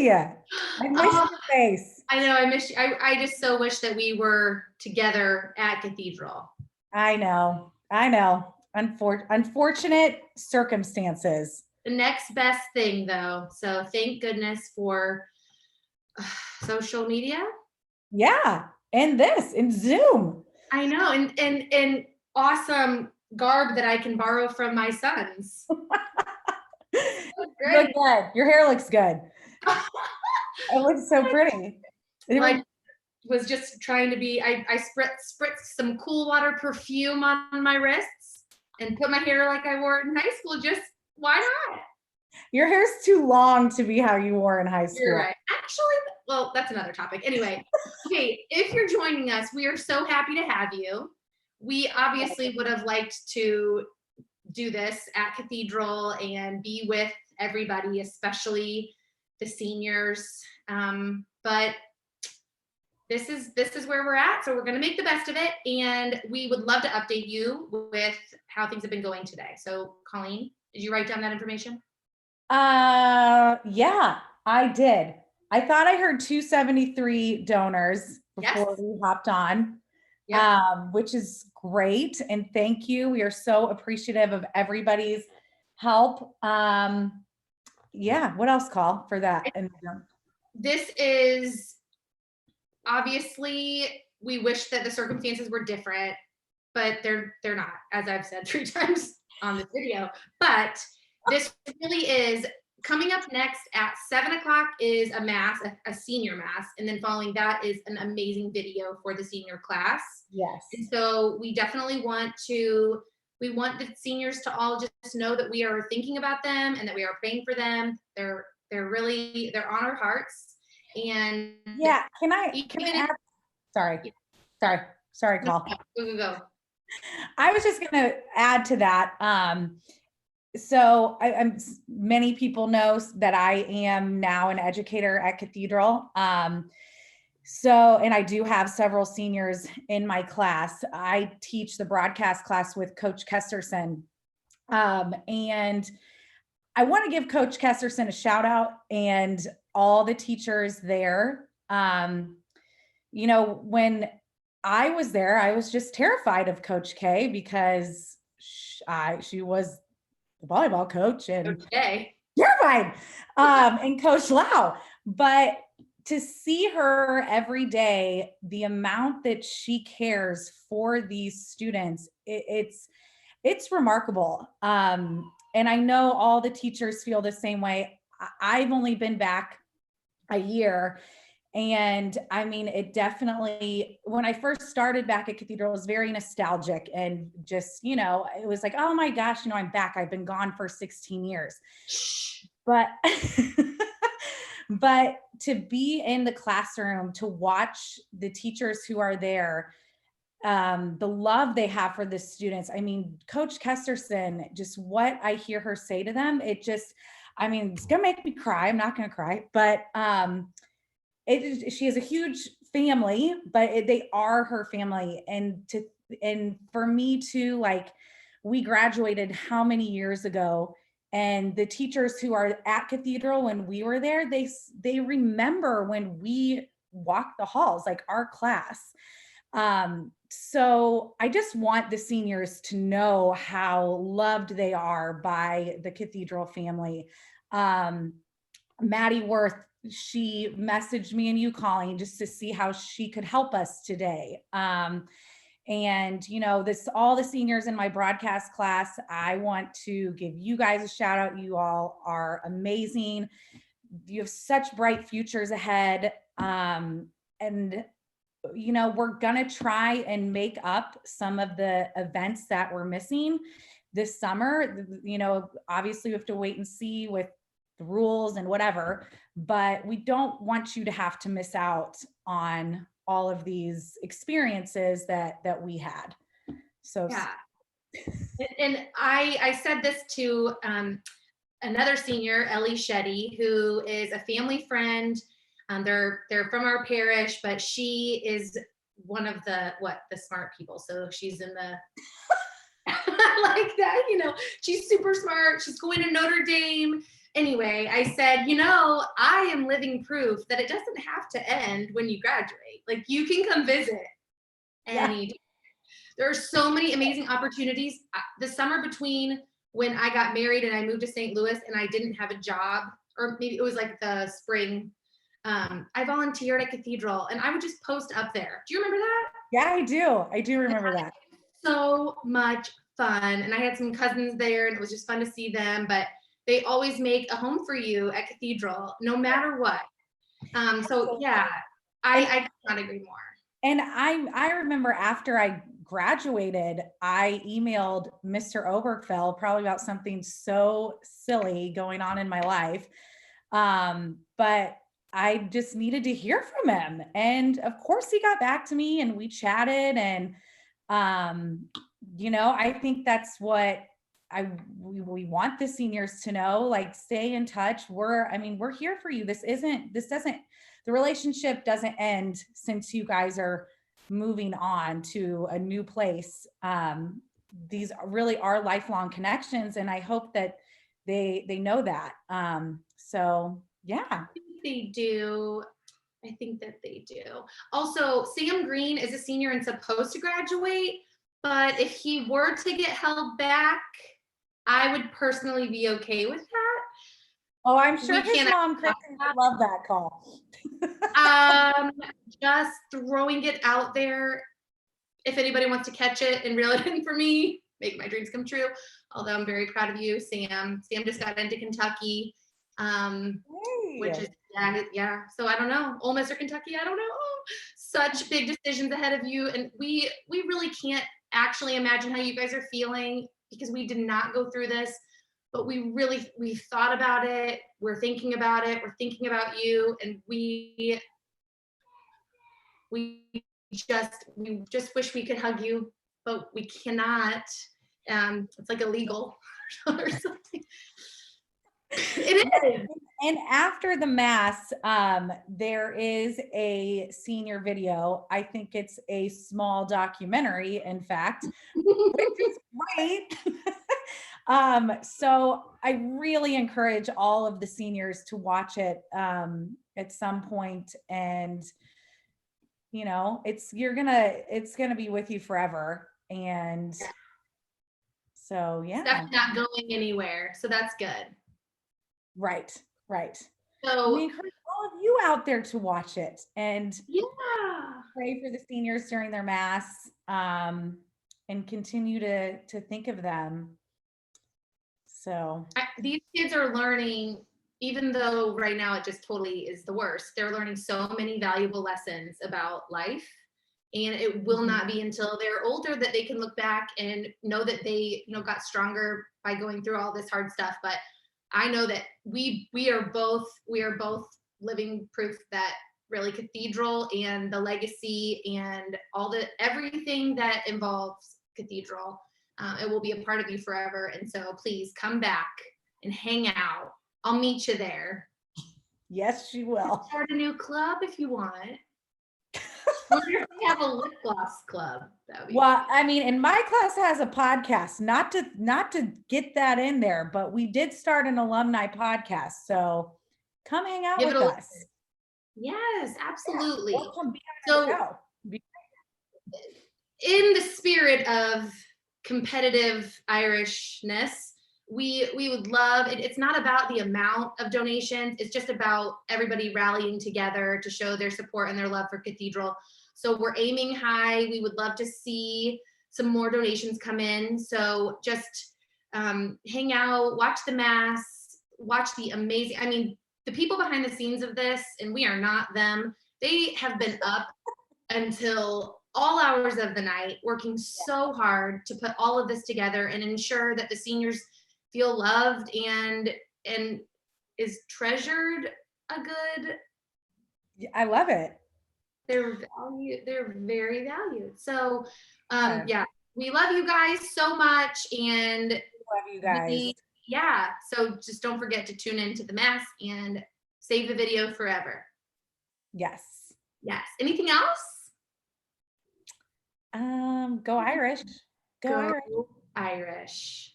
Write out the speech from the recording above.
Hi. I missed Oh, your face. I know, I miss you. I just so wish that we were together at Cathedral. I know. I know. Unfortunate circumstances. The next best thing, though. So thank goodness for social media. Yeah. And this in Zoom. I know, and awesome garb that I can borrow from my sons. You look Great. good. Your hair looks good. It looks so pretty. Well, I was just trying to be. I spritzed some cool water perfume on my wrists and put my hair like I wore it in high school. Just why not? Your hair's too long to be how you wore in high school. You're right. Actually, well, that's another topic. Anyway, okay, if you're joining us, we are so happy to have you. We obviously would have liked to do this at Cathedral and be with everybody, especially the seniors. But this is where we're at, so we're going to make the best of it, and we would love to update you with how things have been going today. So, Colleen, did you write down that information? Yeah, I did. I thought I heard 273 donors before Yes. we hopped on, Yep. which is great. And thank you. We are so appreciative of everybody's help. Yeah, what else call for that? And This is obviously, we wish that the circumstances were different, but they're not, as I've said 3 times on this video. But this really is coming up next at 7 o'clock is a mass, a senior mass, and then following that is an amazing video for the senior class. yes. And so we definitely want the seniors to all just know that we are thinking about them and that we are praying for them. They're on our hearts. And Yeah, can I even add? Sorry, call. go. I was just gonna add to that. So many people know that I am now an educator at Cathedral. So, and I do have several seniors in my class. I teach the broadcast class with Coach Kesterson. And I want to give Coach Kesterson a shout out and all the teachers there. When I was there, I was just terrified of Coach K because she was the volleyball coach and terrified, and Coach Lau. But to see her every day, the amount that she cares for these students, it's remarkable. And I know all the teachers feel the same way. I've only been back a year. And I mean, it definitely, when I first started back at Cathedral, it was very nostalgic and just, it was like, oh my gosh, I'm back. I've been gone for 16 years. But, but to be in the classroom, to watch the teachers who are there, the love they have for the students. I mean, Coach Kesterson, just what I hear her say to them, it's gonna make me cry. I'm not gonna cry, but she has a huge family, but they are her family. And for me too, like, we graduated how many years ago, and the teachers who are at Cathedral when we were there, they remember when we walked the halls, like our class. So I just want the seniors to know how loved they are by the Cathedral family. Maddie Worth, she messaged me and you, Colleen, just to see how she could help us today. And all the seniors in my broadcast class, I want to give you guys a shout out. You all are amazing. You have such bright futures ahead. And we're gonna try and make up some of the events that we're missing this summer. Obviously we have to wait and see with the rules and whatever, but we don't want you to have to miss out on all of these experiences that we had. So yeah. And I said this to another senior, Ellie Shetty, who is a family friend. They're from our parish, but she is one of the smart people. So she's in the like that, she's super smart. She's going to Notre Dame. Anyway, I said, I am living proof that it doesn't have to end when you graduate. Like, you can come visit any day. There are so many amazing opportunities. The summer between when I got married and I moved to St. Louis and I didn't have a job, or maybe it was like the spring, I volunteered at Cathedral and I would just post up there. Do you remember that? Yeah, I do. I do remember that. So much fun. And I had some cousins there and it was just fun to see them, but they always make a home for you at Cathedral, no matter what. So yeah, I cannot agree more. And I remember after I graduated, I emailed Mr. Obergfell probably about something so silly going on in my life. But I just needed to hear from him. And of course he got back to me and we chatted. And, I think that's what we want the seniors to know, like, stay in touch. We're here for you. The relationship doesn't end since you guys are moving on to a new place. These really are lifelong connections. And I hope that they know that. So yeah. They do. I think that they do. Also, Sam Green is a senior and supposed to graduate, but if he were to get held back, I would personally be okay with that. Oh, I'm sure his mom Kristen would love that call. Just throwing it out there. If anybody wants to catch it and reel it in for me, make my dreams come true. Although I'm very proud of you, Sam. Sam just got into Kentucky, which is yeah. So I don't know, Ole Miss or Kentucky, I don't know. Such big decisions ahead of you, and we really can't actually imagine how you guys are feeling because we did not go through this. But we thought about it. We're thinking about it. We're thinking about you, and we just wish we could hug you, but we cannot. It's like illegal or something. It is. And after the mass, there is a senior video. I think it's a small documentary, in fact, which is great. So I really encourage all of the seniors to watch it at some point, and it's gonna be with you forever. And so yeah, Stuff's not going anywhere, so that's good. Right. So we encourage all of you out there to watch it and yeah, pray for the seniors during their mass, and continue to think of them. So these kids are learning, even though right now it just totally is the worst. They're learning so many valuable lessons about life, and it will not be until they're older that they can look back and know that they got stronger by going through all this hard stuff. But I know that we are both living proof that really Cathedral and the legacy and everything that involves Cathedral, it will be a part of you forever. And so please come back and hang out. I'll meet you there. Yes, she will. Start a new club if you want. Wonder if we have a lip gloss club. Well, I mean, and my class has a podcast, not to get that in there, but we did start an alumni podcast. So come hang out with us. Yes, absolutely. So in the spirit of competitive Irishness, we would love it. It's not about the amount of donations. It's just about everybody rallying together to show their support and their love for Cathedral. So we're aiming high. We would love to see some more donations come in. So just hang out, watch the mass, watch the amazing, the people behind the scenes of this, and we are not them. They have been up until all hours of the night, working so hard to put all of this together and ensure that the seniors feel loved and is treasured a good. I love it. They're very valued. So yeah, we love you guys so much, and love you guys. So just don't forget to tune into the mass and save the video forever. Yes. Anything else? Go Irish. Go Irish.